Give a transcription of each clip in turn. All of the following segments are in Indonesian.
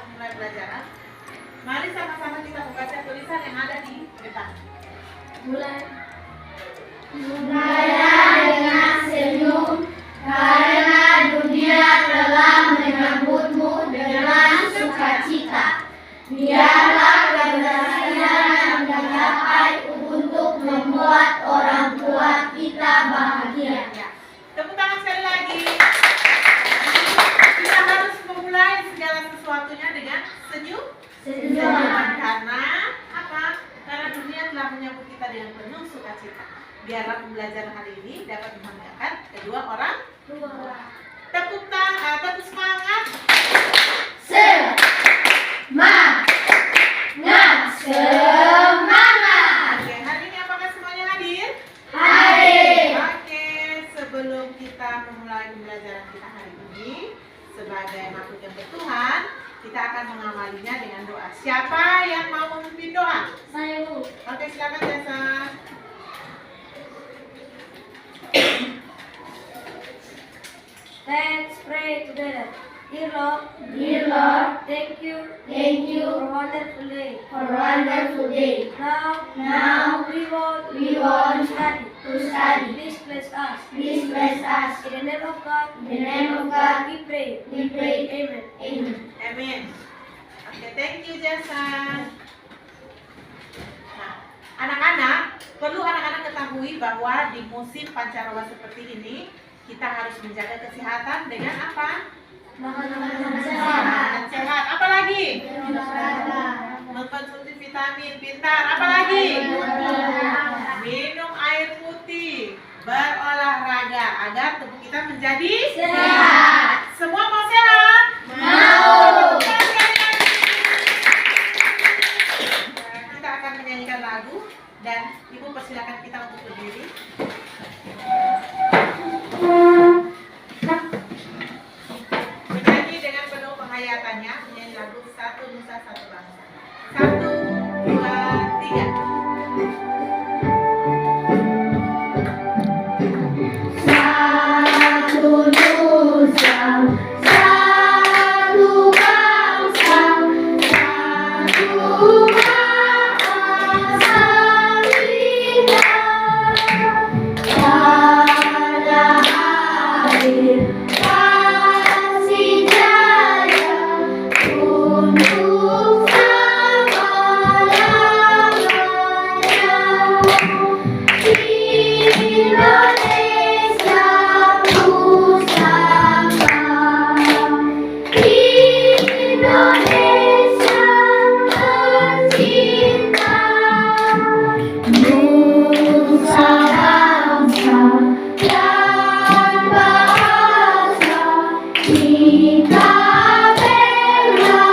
kita mulai pelajaran. Mari sama-sama kita membaca tulisan yang ada di depan. Mulailah dengan senyum, karena dunia telah menyambutmu dengan sukacita. Biarlah keberhasilan yang dicapai untuk membuat orang tua kita bahagia. Tepuk tangan sekali lagi. Kita harus memulai segala sesuatunya dengan senyum. Karena apa? Karena dunia telah menyambut kita dengan penuh sukacita. Biarlah pembelajaran hari ini dapat membanggakan kedua orang tua. Tepuk tangan, tepuk semangat. Semangat. Oke, hari ini apakah semuanya hadir? Hadir. Oke, sebelum kita memulai pembelajaran kita hari ini sebagai makhluk yang bertuhan, kita akan mengamalinya dengan doa. Siapa yang mau memimpin doa? Saya Bu. Oke, silakan Jasa. Let's pray together. Dear Lord, thank you for wonderful day. Now we want to study. Please bless us. In the name of God, we pray. Amen. Amin. Oke, thank you Jasa. Nah, anak-anak, perlu anak-anak ketahui bahwa di musim pancaroba seperti ini kita harus menjaga kesehatan dengan apa? Makanan sehat. Apa lagi? Mengkonsumsi vitamin, pintar. Apa lagi? Minum air putih, berolahraga agar tubuh kita menjadi Sehat. Semua mau sehat? Mau. Kita akan menyanyikan lagu dan Ibu persilakan kita untuk berdiri. Menyanyi dengan penuh penghayatannya, menyanyi lagu Satu Nusa Satu Bangsa. 1, 2, 3. Satu Nusa, satu bangsa, satu bahasa lidah. Pada akhir kasih jaya untuk selama-lamanya. Indonesia pusaka, Indonesia tercinta, nusa bangsa dan bahasa kita bela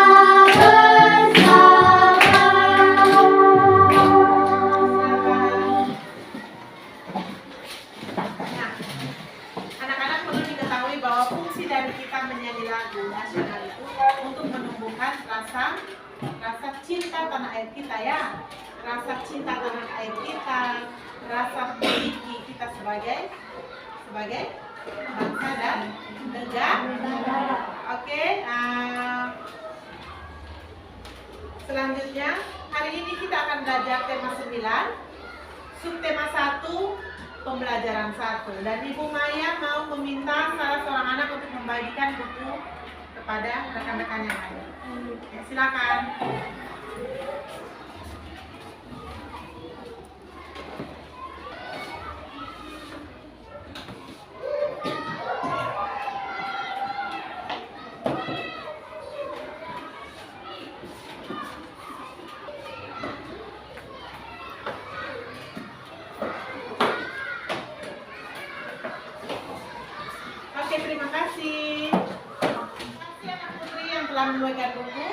bersama. Nah, anak-anak perlu diketahui bahwa fungsi dari kita menyanyi lagu nasional itu untuk menumbuhkan rasa cinta tanah air kita ya, rasa cinta tanah air kita, rasa memiliki kita sebagai bangsa dan negara. Oke, selanjutnya hari ini kita akan belajar tema 9, subtema 1. Pembelajaran 1, dan Ibu Maya mau meminta salah seorang anak untuk membagikan buku kepada rekan-rekan yang lain. Ya, silakan. Oke, terima kasih. Terima kasih anak putri yang telah membagikan buku.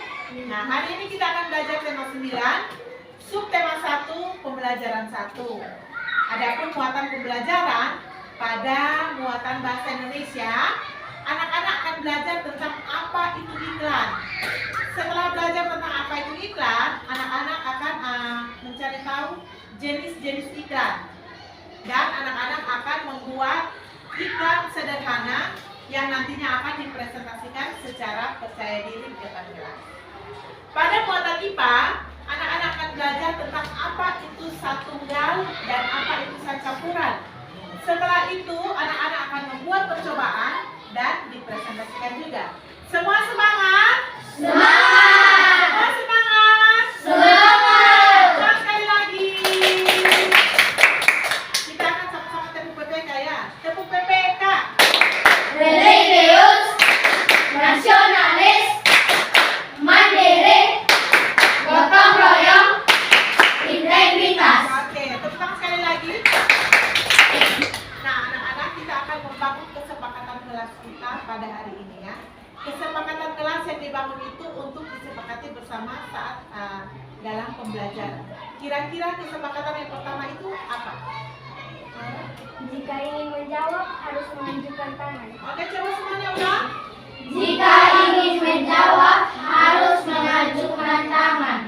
Nah, hari ini kita akan belajar tema 9, subtema 1, pembelajaran 1. Adapun muatan pembelajaran pada muatan bahasa Indonesia, anak-anak akan belajar tentang apa itu iklan. Setelah belajar tentang apa itu iklan, anak-anak akan mencari tahu jenis-jenis iklan. Dan anak-anak akan membuat iklan sederhana yang nantinya akan dipresentasikan secara percaya diri di depan kelas. Setelah itu anak-anak akan membuat percobaan dan dipresentasikan juga. Semua semangat? Semangat! Semua semangat? Semangat! Dan sekali lagi. Kita akan sama-sama tepuk PPK ya. Tepuk PPK. Religius, nasionalis, mandiri, gotong royong, integritas. Oke, tepuk tangan sekali lagi. Nah, anak-anak, kita akan membangun kesepakatan kelas kita pada hari ini ya. Kesepakatan kelas yang dibangun itu untuk disepakati bersama saat dalam pembelajaran. Kira-kira kesepakatan yang pertama itu apa? Jika ingin menjawab, harus menunjukkan tangan. Oke, coba semuanya ulang. Jika ingin menjawab, harus mengajukan tangan.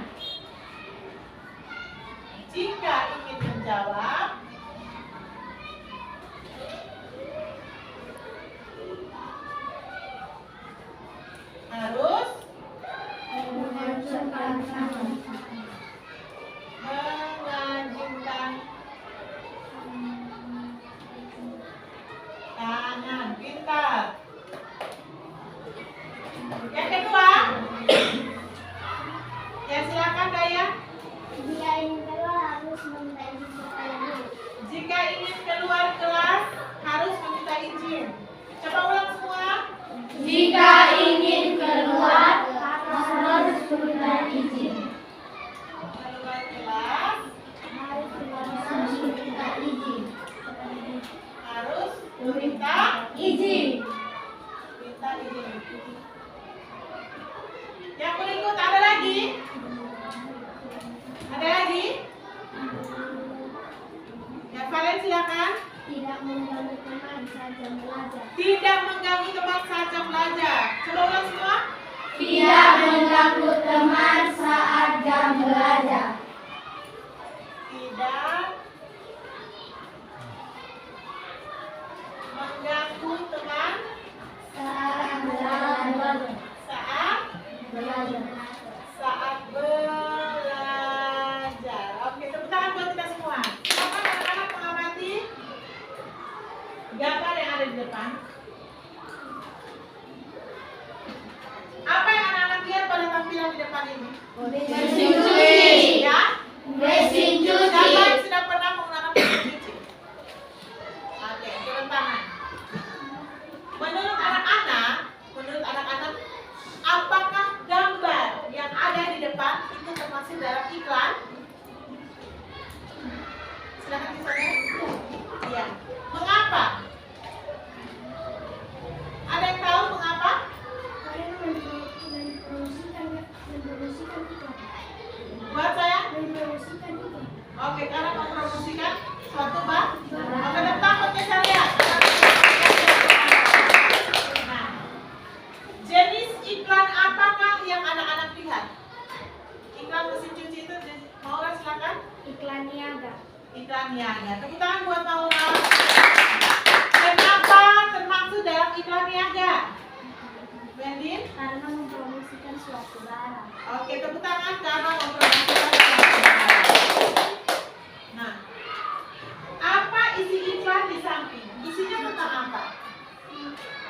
Jika ingin menjawab, harus Mengajukan tangan. mengajukan tangan. Pintar. Yang kedua, ya silakan Daya. Jika ingin keluar, harus meminta izin kepada guru. Jika ingin keluar kelas, harus meminta izin. Coba ulang semua. Jika ingin keluar, harus meminta izin. Keluar kelas, Harus meminta izin. harus meminta Izin. minta izin. Yang berikut ada lagi? Ada lagi? Ya, Valen silakan. Tidak mengganggu teman saat jam belajar. Tidak mengganggu teman saat jam belajar. Coba ulang semua. Tidak mengganggu teman saat jam belajar. Tidak mengganggu teman Saat belajar. saat Belajar. belajar. Oke, tepuk tangan buat kita semua. Apa anak-anak mengamati gambar yang ada di depan? Apa yang anak-anak lihat pada tampilan di depan ini? Mesin cuci. Ya? Mesin Siapa yang cuci. sudah pernah menggunakan mesin cuci? Oke, turun tangan. Menurut anak-anak, apakah gambar yang ada di depan itu termasuk dalam iklan? Silakan disampaikan. Iya. Mengapa? Ada yang tahu mengapa? Karena mempromosikan iklan. Buat saya? Mempromosikan iklan. Oke, karena mempromosikan suatu barang. Oke, tentang podcast saya. Nah, jenis iklan apakah yang anak-anak lihat? Iklan mesin cuci itu, Maura silakan. Iklan niaga. Iklan niaga. Tepuk tangan buat Maura. Kenapa termasuk dalam iklan niaga? Bendin? Karena mempromosikan suatu barang. Oke, tepuk tangan karena mempromosikan suatu barang. Nah, apa isi iklan di samping? Isinya tentang apa?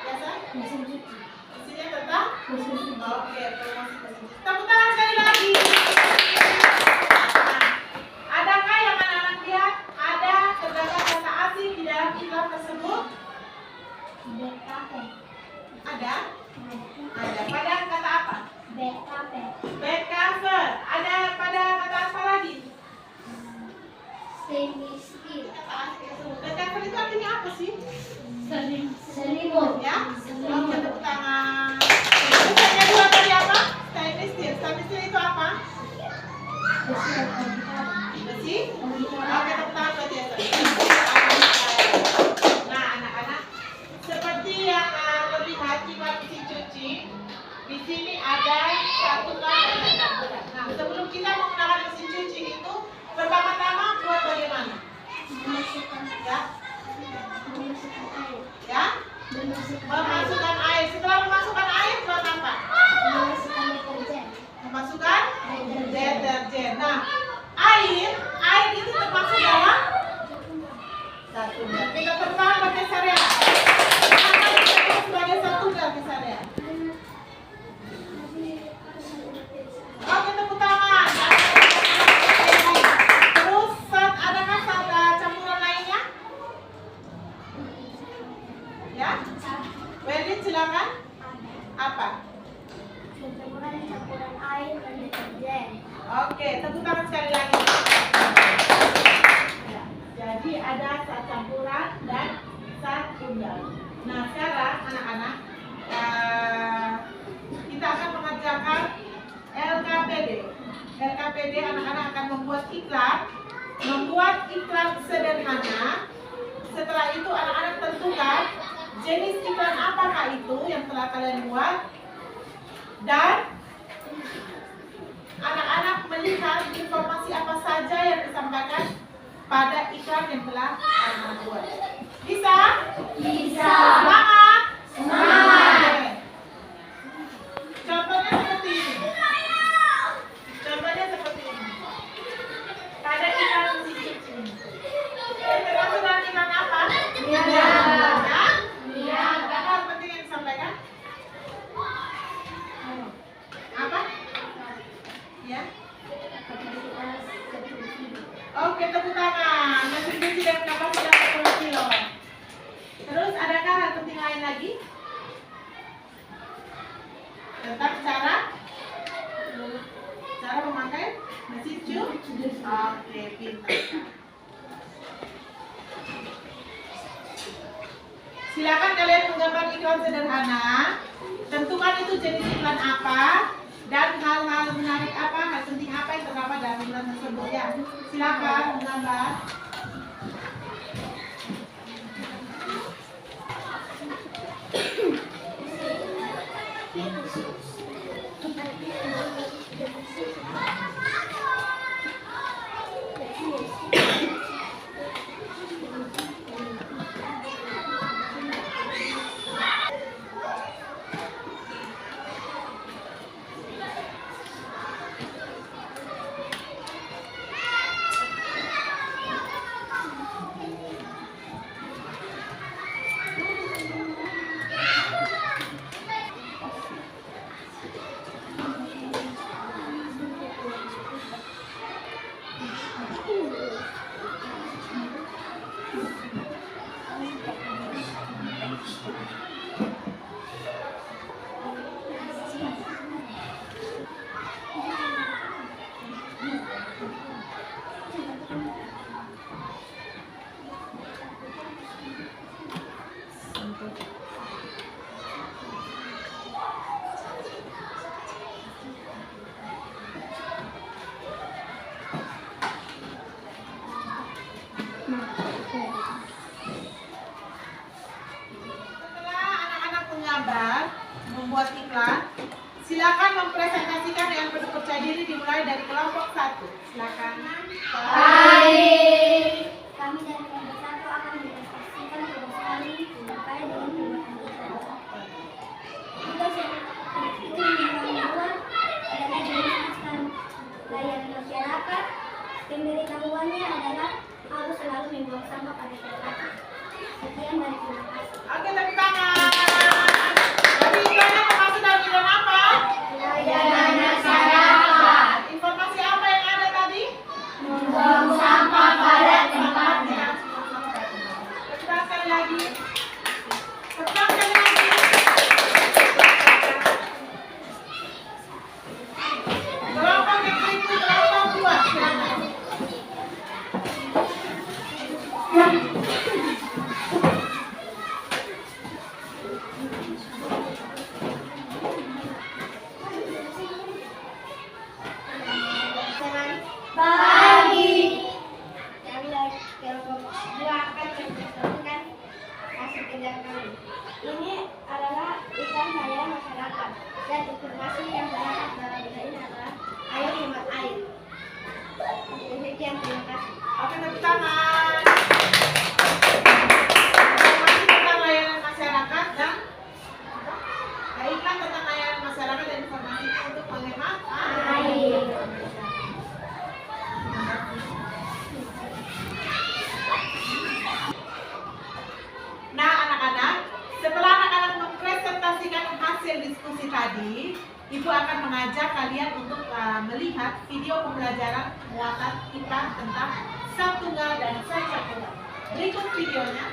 Ya, San? Mesin cuci. Isinya tentang? Mesin cuci. Oke, promosi mesin cuci. Tepuk tangan sekali lagi. Nah, adakah yang anak-anak lihat ada terdapat kata asing di dalam iklan tersebut? BKP. Ada? Ada. Pada kata apa? BKP. Back cover. Ada pada kata apa lagi? Stainless steel. Kata asing tersebut. Back cover itu artinya apa sih? Selimut. Ya? Oke, tepuk tangan. Terus yang kedua tadi apa? Stainless steel. Stainless steel itu apa? Besi? Oke, tepuk tangan buat dia. Nah, anak-anak, seperti yang lebih hati mesin cuci, di sini ada satu kan dan satu kan. Nah, sebelum kita menggunakan mesin cuci itu, pertama-tama buat bagaimana? Memasukkan Ya? air. Ya? Memasukkan air. Setelah memasukkan air, buat apa? Memasukkan deterjen. Memasukkan deterjen. Nah, air itu termasuk dalam satu. Kita air dan deterjen. Oke, tepuk tangan sekali lagi. Ya, jadi ada zat campuran dan zat tunggal. Nah, sekarang anak-anak kita akan mengerjakan LKPD. LKPD anak-anak akan membuat iklan sederhana. Setelah itu anak-anak tentukan jenis iklan apakah itu yang telah kalian buat, dan anak-anak melihat informasi apa saja yang disampaikan pada iklan yang telah anak-anak buat. Bisa? Bisa. Semangat? Semangat. Oke. Contohnya seperti ini. Contohnya seperti ini. Pada iklan musik ini. Termasuk dalam iklan apa? Niaga. Niaga. Apa hal penting yang disampaikan? Apa? Ya. Oke, tepuk tangan. Mesin cuci dan kapasitas 10 kilo. Terus adakah hal penting lain lagi? Tentang cara memakai mesin cuci. Oke, pintar. Silakan kalian menggambar iklan sederhana. Tentukan itu jenis iklan apa dan hal-hal menarik apa, hal penting apa yang terdapat dalam iklan tersebut ya. Silakan menggambar. Setelah anak-anak menggambar, membuat iklan, silakan mempresentasikan dengan penuh percaya diri dimulai dari kelompok 1. Silakan. Baik. Kami dari kelompok 1 akan mempresentasikan tugas kami terkait dengan pembuatan iklan. Tugas yang itu membuat adalah menjelaskan layanan masyarakat. Pemberitahuannya adalah harus selalu membuang sampah pada tempatnya. Sekian dan terima kasih. Oke, tepuk tangan. Jadi iklannya termasuk dalam iklan apa? Layanan masyarakat. Informasi apa yang ada tadi? Membuang sampah pada tempatnya. Tekan sekali lagi. Tekan sekali lagi. Kelompok yang berikut, kelompok 2. Silakan. Pagi. Kami dari kelompok 2 akan mempresentasikan hasil kerja kami. Ini adalah iklan layanan masyarakat dan informasi yang terdapat dalam iklan ini adalah ayo hemat air. Demikian, terima kasih. Oke, tepuk tangan. Informasi tentang layanan masyarakat dan iklan tentang layanan masyarakat dan informasi untuk menghemat air. Nah, anak-anak, setelah anak-anak mempresentasikan hasil diskusi tadi, Ibu akan mengajak kalian untuk melihat video pembelajaran muatan kita tentang zat tunggal dan zat campuran. Berikut videonya.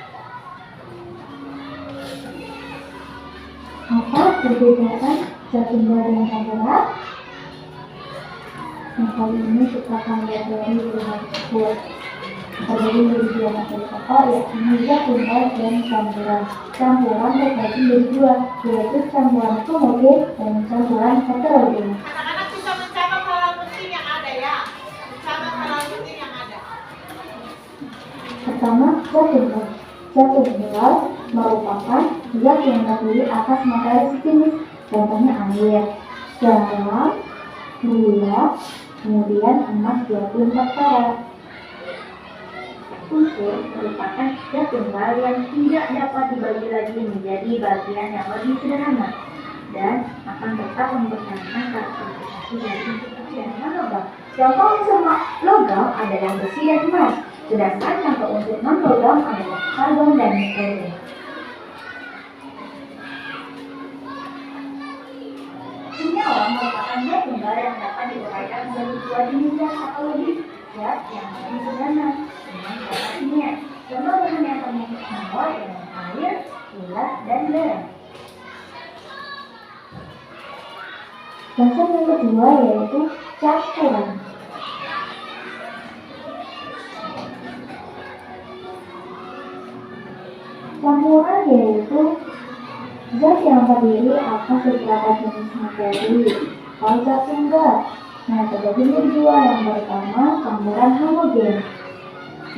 Apa perbedaan zat tunggal dan campuran? Yang kali ini kita akan mempelajari rumah tersebut. Terdiri dari dua materi pokok, yaitu zat tunggal dan campuran. Campuran terbagi dari dua, yaitu campuran homogen dan campuran heterogen. Anak-anak bisa mencatat hal-hal penting yang ada ya. Mencatat hal-hal penting yang ada. Pertama, zat tunggal. Zat tunggal merupakan zat yang terdiri atas materi sejenis, contohnya air, garam, gula, kemudian emas 24 karat. Unsur merupakan zat tunggal yang tidak dapat dibagi lagi menjadi bagian yang lebih sederhana dan akan tetap mempertahankan karakteristik dari unsur oksigen dan logam. Contoh unsur logam adalah besi dan emas, sedangkan contoh unsur non logam adalah karbon dan nitrogen. Senyawa merupakan zat tunggal yang dapat diuraikan menjadi dua jenis zat atau lebih zat yang lebih sederhana dengan cara kimia. Contoh bahan yang termasuk senyawa adalah air, gula, dan garam. Dasar yang kedua yaitu campuran. Campuran yaitu zat yang terdiri atas beberapa jenis materi. Kalau zat tunggal, nah terbagi menjadi dua. Yang pertama campuran homogen,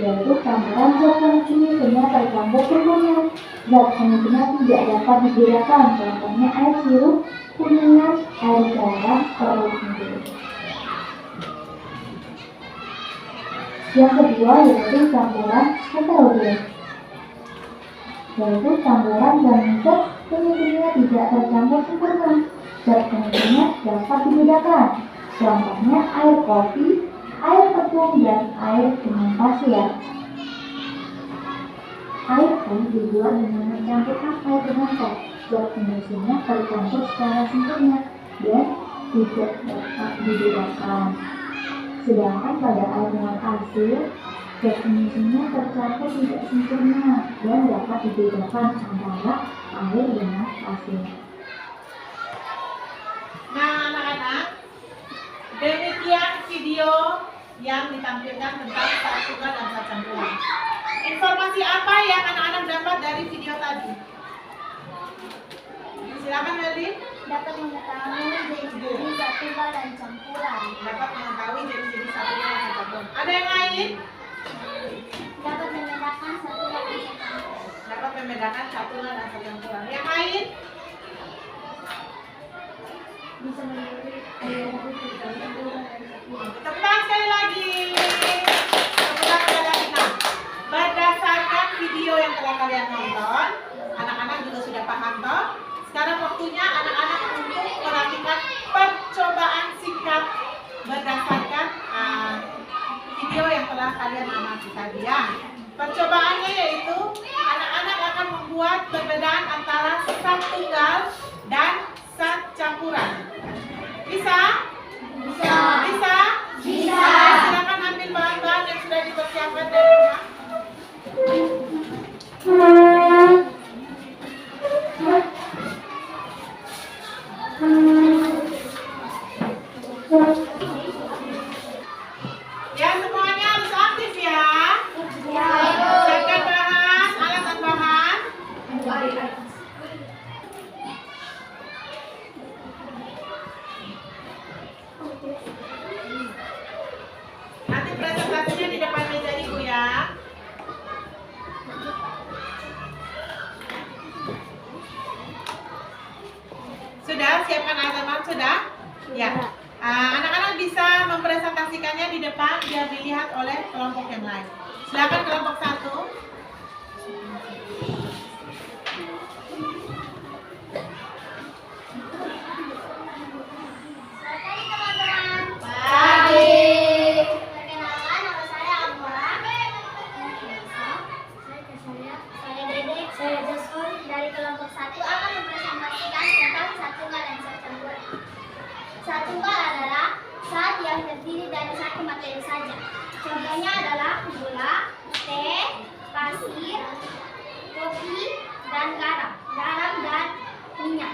yaitu campuran zat yang semuanya tercampur semuanya. Zat semuanya tidak dapat dibedakan, contohnya air sirup, kuningan, air garam, atau sendiri. Yang kedua yaitu campuran heterogen, yaitu campuran zat semuanya tidak tercampur sempurna. Zat semuanya dapat dibedakan, contohnya air kopi, air tepung, dan air dengan pasir. Air pun dibuat dengan mencampurkan air dengan teh. Zat semuanya tercampur secara sempurna dan tidak dapat dibedakan. Sedangkan pada air dengan asin, zat semuanya tercampur tidak sempurna dan dapat dibedakan antara air dengan asin. Nah, anak-anak, demikian video yang ditampilkan tentang zat tunggal dan zat campuran. Informasi apa yang anak-anak dapat dari video tadi? Silakan Melly. Dapat mengetahui jenis-jenis zat tunggal dan campuran. Dapat mengetahui jenis-jenis zat tunggal dan zat campuran. Ada yang lain? Dapat membedakan satu dan campuran. Dapat membedakan zat tunggal dan zat campuran. Yang lain? Bisa menilai tepuk Tepuk sekali lagi. Tepuk sekali lagi. Nah, berdasarkan video yang telah kalian nonton, anak-anak juga sudah paham toh? Sekarang waktunya anak-anak untuk melakukan percobaan singkat berdasarkan video yang telah kalian amati tadi ya. Percobaannya yaitu anak-anak akan membuat perbedaan antara zat tunggal dan zat campuran. Bisa? Bisa. Bisa? Bisa. Silakan ambil bahan-bahan yang sudah dipersiapkan dari rumah. Ya, semuanya harus aktif ya. Siapkan bahan, alat dan bahan. Nanti presentasinya di depan meja ibu ya. Sudah siapkan alat sudah? Ya. Anak-anak bisa mempresentasikannya di depan biar dilihat oleh kelompok yang lain. Silakan kelompok 1. Pagi teman-teman. Pagi. Perkenalkan, nama saya Amora. Saya Dede. Saya Joshua dari kelompok 1 akan mempresentasikan tentang zat tunggal dan zat campuran. Zat tunggal adalah zat yang terdiri dari satu materi saja. Contohnya adalah gula, teh, pasir, kopi, dan garam dan minyak.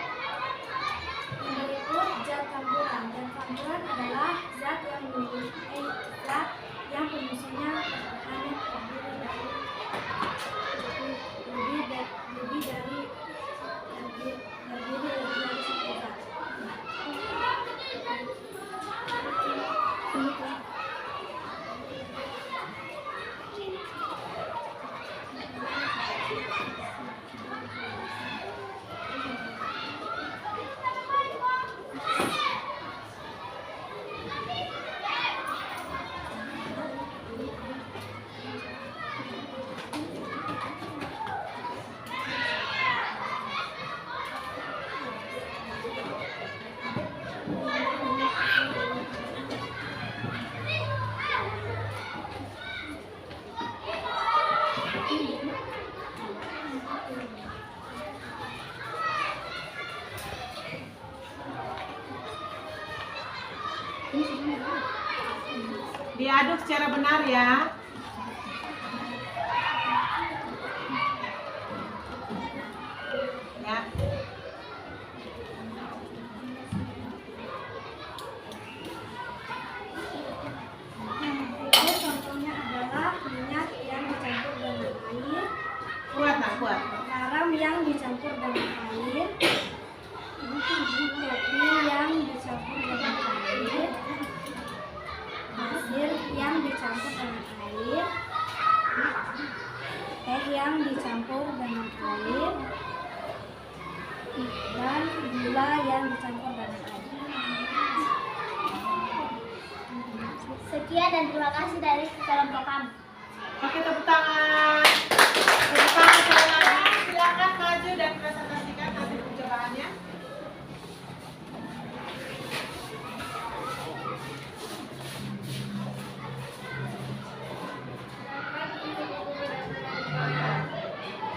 Yang berikut zat zat campuran. Dan campuran adalah zat yang pemisuhnya hanya terdiri dari satu zat. Diaduk secara benar ya. Ya. Itu contohnya adalah minyak yang dicampur dengan air, Kuat nak, kuat. garam yang dicampur dengan air, kopi yang dicampur dengan air, pasir yang dicampur dengan air, teh yang dicampur dengan air, dan gula yang dicampur dengan air. Sekian dan terima kasih dari kelompok kami. Oke, tepuk tangan. Tepuk tangan sekali lagi. Silakan maju dan presentasikan hasil percobaannya.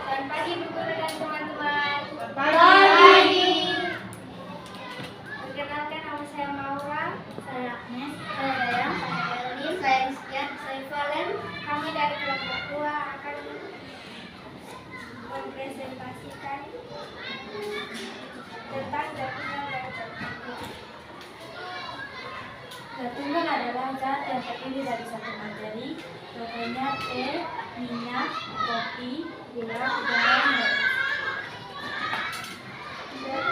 Selamat pagi Bu Guru dan teman-teman. Pagi. Perkenalkan, nama saya Maura, saya Agnes, saya Dayang, saya Erlin, saya Rizkia, saya Valen. Kami dari kelompok 2 akan mempresentasikan tentang zat tunggal dan zat campuran. Zat tunggal adalah zat yang terdiri dari satu materi, contohnya teh, minyak, kopi, gula, garam, dan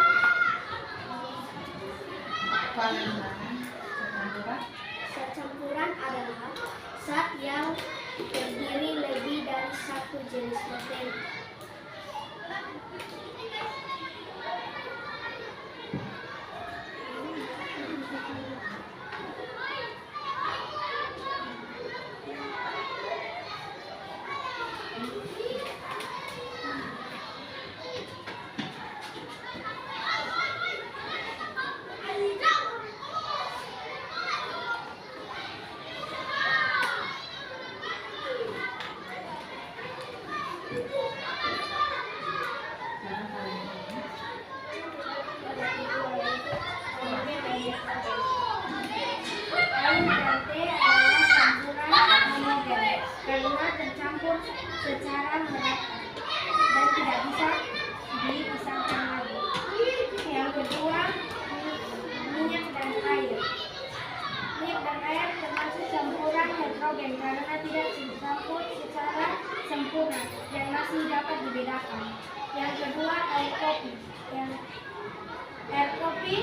Valen mana? Campuran. Zat campuran adalah zat yang terdiri lebih dari satu jenis materi. Sekarang kalian ini. air dan teh adalah campuran homogen karena tercampur secara merata dan tidak bisa dipisahkan lagi. Yang kedua, minyak dan air. Minyak dan air termasuk campuran heterogen karena tidak tercampur secara sempurna dan masih dapat dibedakan. Yang kedua, air kopi. Air kopi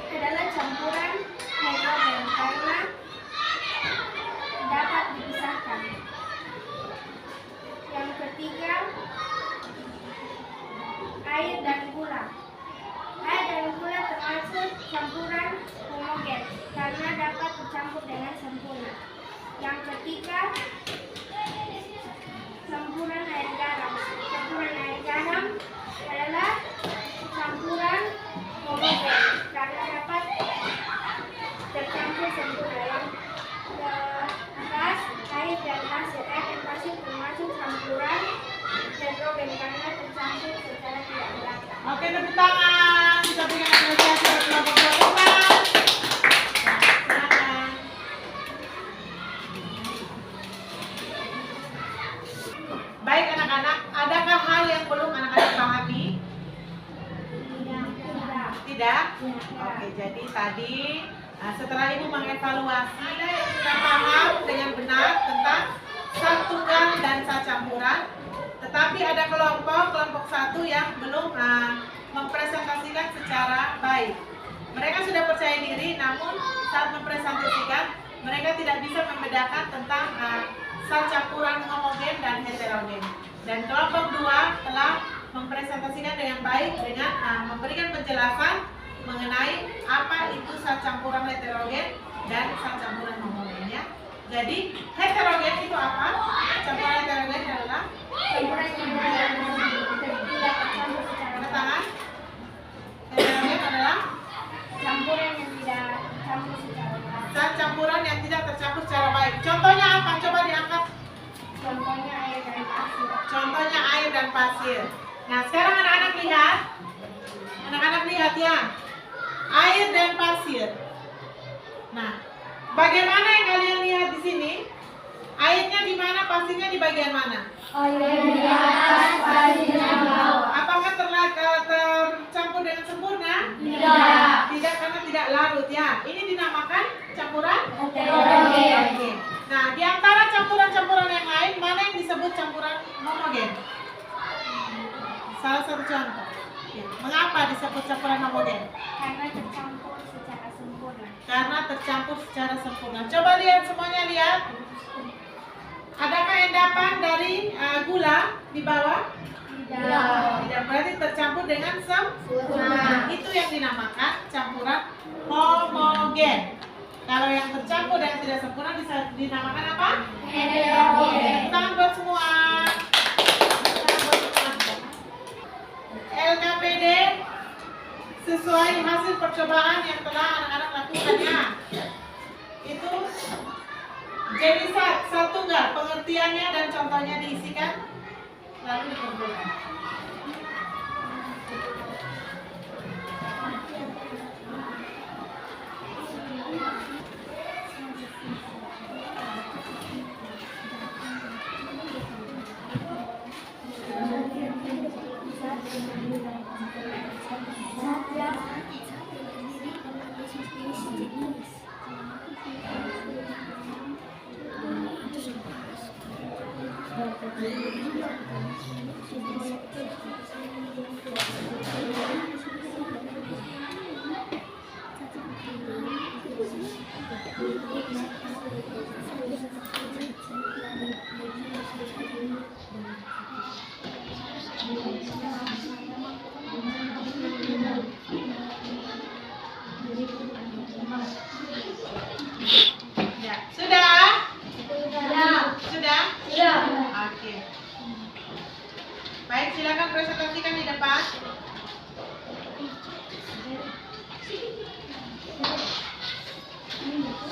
adalah campuran heterogen karena dapat dipisahkan. Yang ketiga, air dan gula. Air dan gula termasuk campuran homogen karena dapat tercampur dengan sempurna. Yang ketiga, campuran air garam. Campuran air garam adalah campuran homogen karena dapat Nah, setelah Ibu mengevaluasi yang sudah paham dengan benar tentang zat tunggal dan zat campuran, tetapi ada kelompok satu yang belum mempresentasikan secara baik. Mereka sudah percaya diri, namun saat mempresentasikan mereka tidak bisa membedakan tentang zat campuran homogen dan heterogen. Dan kelompok 2 telah mempresentasikan dengan baik dengan memberikan penjelasan mengenai apa itu zat campuran heterogen dan zat campuran homogen ya. Jadi heterogen itu apa? Campuran heterogen adalah Campuran yang tidak tercampur secara Angkat tangan. Heterogen adalah campuran yang tidak tercampur secara baik. zat campuran yang tidak tercampur secara baik. Contohnya apa? Coba diangkat. Contohnya air dan pasir. Contohnya air dan pasir. Nah, sekarang anak-anak lihat. Anak-anak lihat ya. Air dan pasir. Nah, bagaimana yang kalian lihat di sini? Airnya di mana, pasirnya di bagian mana? Air di atas, pasir di bawah. Apakah tercampur dengan sempurna? Tidak. Tidak, karena tidak larut ya. Ini dinamakan campuran Heterogen. Oke. Nah, di antara campuran-campuran yang lain, mana yang disebut campuran homogen? Salah satu contoh. Ya. Mengapa disebut campuran homogen? Karena tercampur secara sempurna. Karena tercampur secara sempurna. Coba lihat semuanya, lihat. Adakah endapan dari gula di bawah? Tidak, berarti tercampur dengan sempurna. Itu yang dinamakan campuran homogen. Kalau yang tercampur dengan tidak sempurna bisa dinamakan apa? Heterogen. Tangan buat semua. LKPD sesuai hasil percobaan yang telah anak-anak lakukannya. Itu jadi zat tunggal, pengertiannya dan contohnya diisikan lalu dikumpulkan. Ya, sudah? Sudah? Oke. Baik, silakan presentasikan di depan.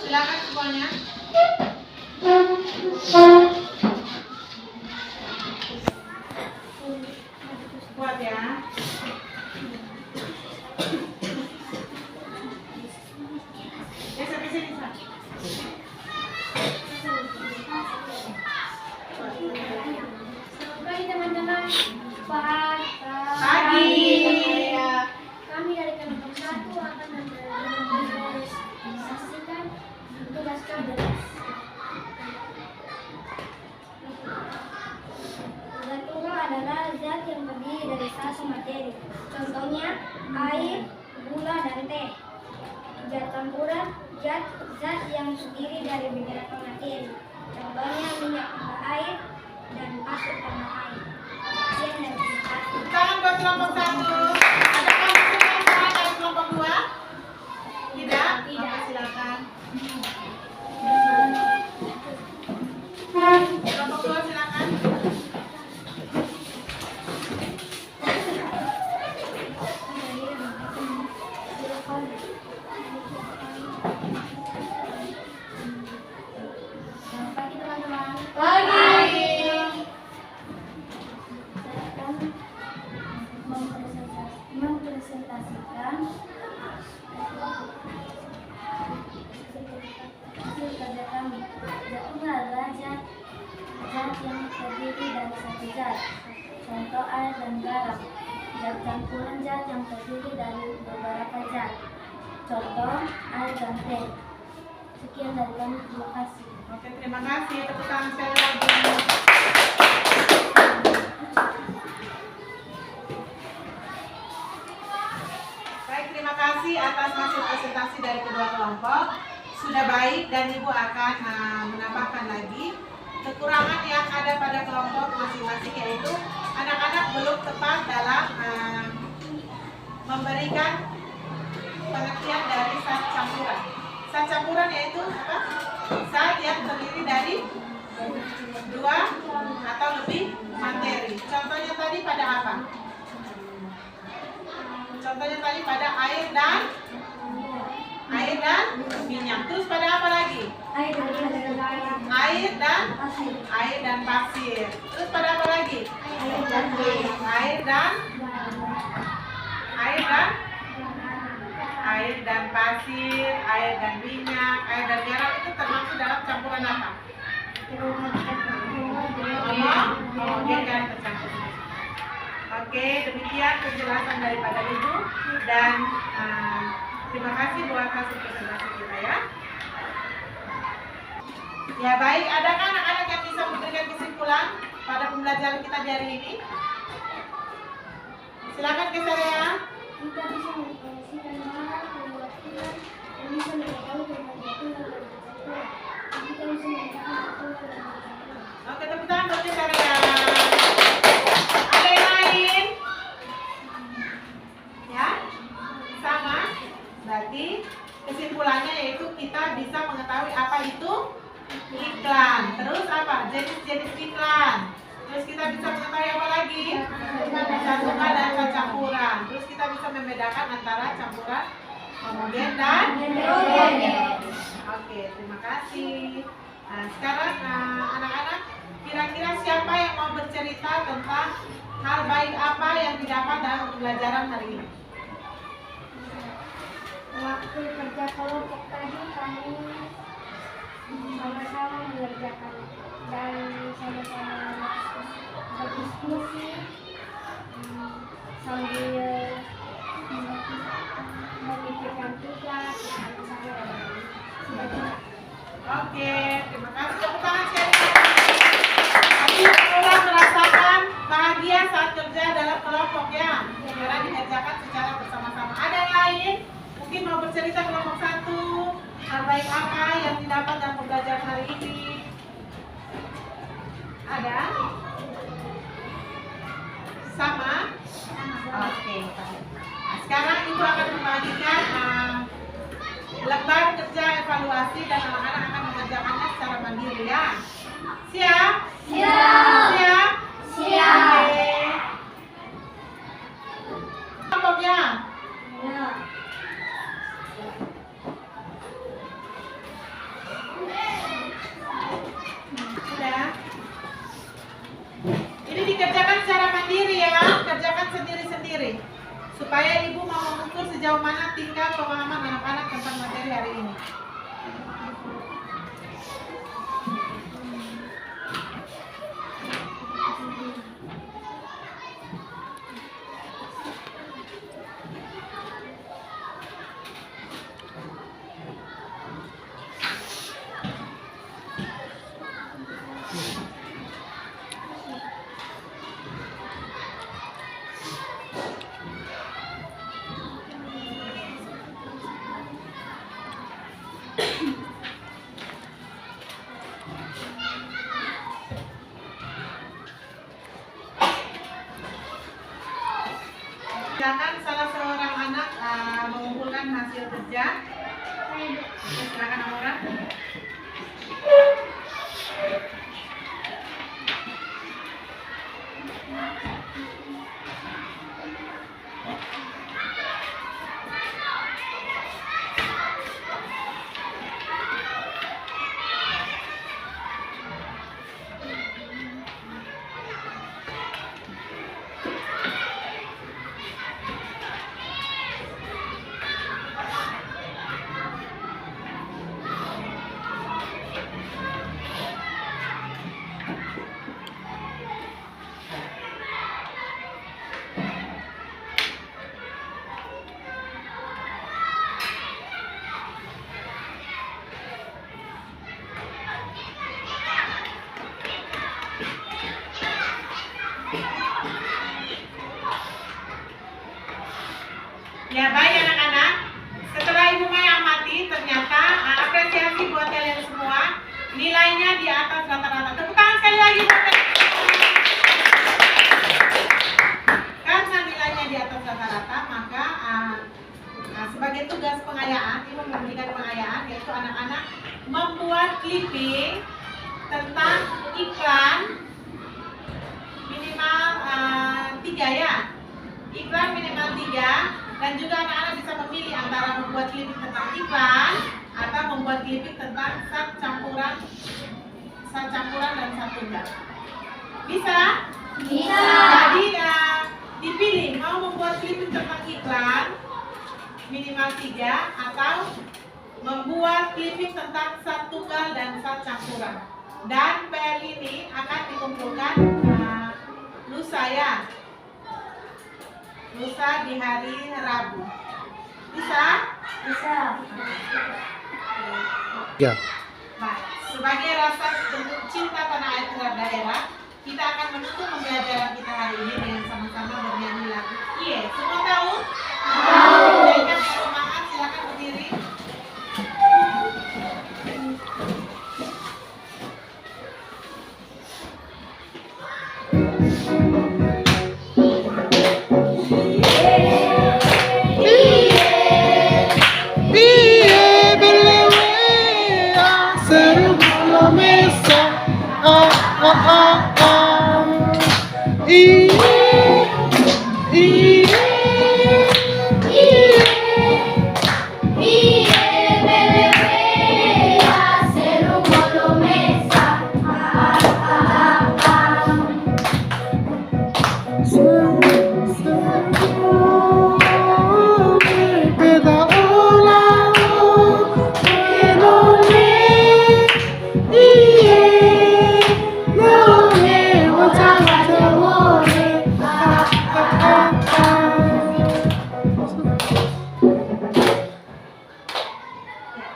Silakan semuanya. Kuat ya. Ya, sampai sini, Sa. Pagi teman-teman. Pagi. Kami dari kelompok 1 akan mempresentasikan tugas kami. Zat tunggal adalah zat yang terdiri dari satu materi. Contohnya air, gula, dan teh. Zat campuran, zat yang terdiri dari beberapa materi. Contohnya minyak tanah air dan pasir tanah air. Sekian dari presentasi. Tangan buat kelompok 1. Adakah pertanyaan dari kelompok 2? Tidak? Oke, silakan. Kelompok 2 silakan. Pagi teman-teman. Mempresentasikan hasil kerja kami. Zat tunggal adalah zat yang terdiri dari satu zat, contoh air dan garam. Zat campuran zat yang terdiri dari beberapa zat, contoh A dan T. Sekian dari kami, terima kasih. Oke, terima kasih. Tepuk tangan sekali lagi. Baik, terima kasih atas hasil presentasi dari kedua kelompok. Sudah baik dan Ibu akan menambahkan lagi kekurangan yang ada pada kelompok masing-masing, yaitu anak-anak belum tepat dalam memberikan pengertian dari zat campuran. Zat campuran yaitu apa? Zat yang terdiri dari dua atau lebih materi. Contohnya tadi pada apa? Contohnya tadi pada air dan minyak. Terus pada apa lagi? Air dan pasir. Terus pada apa lagi? Air dan pasir, air dan minyak, air dan garam itu termasuk dalam campuran apa? Homogen kan tercampur. Oke, demikian penjelasan daripada Ibu dan terima kasih buat hasil presentasi kita ya. Ya baik, adakah anak-anak yang bisa memberikan kesimpulan pada pembelajaran kita di hari ini? Silakan Kesaria. Kita bisa mengoperasikan bahan, membuat film, dan bisa mengetahui berbagai film dan bercampuran. Kita bisa menggunakan film dan bercampuran. Oke, tepuk tangan buat Kesaria. Ada yang lain? Ya, sama. Berarti kesimpulannya yaitu kita bisa mengetahui apa itu iklan. Terus apa? Jenis-jenis iklan. Terus kita bisa mengetahui apa lagi? Campuran dan campuran. Terus kita bisa membedakan antara campuran homogen dan heterogen. Oke, terima kasih. Nah, sekarang anak-anak, kira-kira siapa yang mau bercerita tentang hal baik apa yang didapat dalam pembelajaran hari ini? Waktu kerja kelompok tadi kami sama-sama mengerjakan dan sama-sama berdiskusi sambil memikirkan tugas bersama-sama. Oke, terima kasih. Tepuk tangan sekali. Tapi orang merasakan bahagia saat kerja dalam kelompok ya, karena dikerjakan secara bersama-sama. Ada yang lain? Mungkin mau bercerita kelompok satu, hal baik apa yang didapat dalam pembelajaran hari ini? Ada? Sama? Oke. Nah, sekarang Ibu akan membagikan lembar kerja evaluasi dan anak-anak akan mengerjakannya secara mandiri ya. Siap? Siap? Oke. Kelompoknya? Sudah. Ini dikerjakan secara mandiri ya, kerjakan sendiri-sendiri. Supaya Ibu mau mengukur sejauh mana tingkat pemahaman anak-anak tentang materi hari ini. Silakan salah seorang anak mengumpulkan hasil kerja. Silakan Amora. nilainya di atas rata-rata. Tepuk tangan sekali lagi buat mereka. Karena nilainya di atas rata-rata, maka sebagai tugas pengayaan, ibu memberikan pengayaan, yaitu anak-anak membuat clipping tentang iklan minimal 3 ya. Iklan minimal 3, dan juga anak-anak bisa memilih antara membuat clipping tentang iklan atau membuat clipping tentang zat campuran dan zat tunggal. Bisa? Bisa. Jadi dipilih mau membuat clipping tentang iklan minimal 3 atau membuat clipping tentang zat tunggal dan zat campuran. Dan PR ini akan dikumpulkan lusa ya. Lusa di hari Rabu. Bisa? Bisa. Ya. Baik, sebagai rasa bentuk cinta tanah air terhadap daerah, kita akan menutup pembelajaran kita hari ini dengan sama-sama bernyanyi lagu. Iya, semua tahu? Tahu. Berikan semangat, silakan berdiri.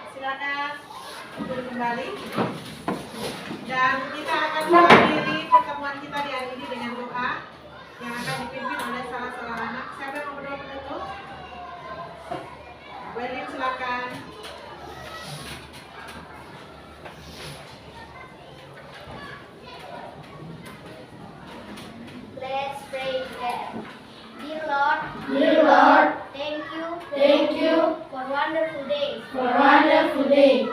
Silakan duduk kembali. Dan kita akan mengakhiri pertemuan kita di hari ini dengan doa yang akan dipimpin oleh salah seorang anak. Siapa yang mau berdoa penutup? Welin, silakan. Let's pray together. Dear Lord, Dear Lord, thank you for for wonderful day. wonderful day.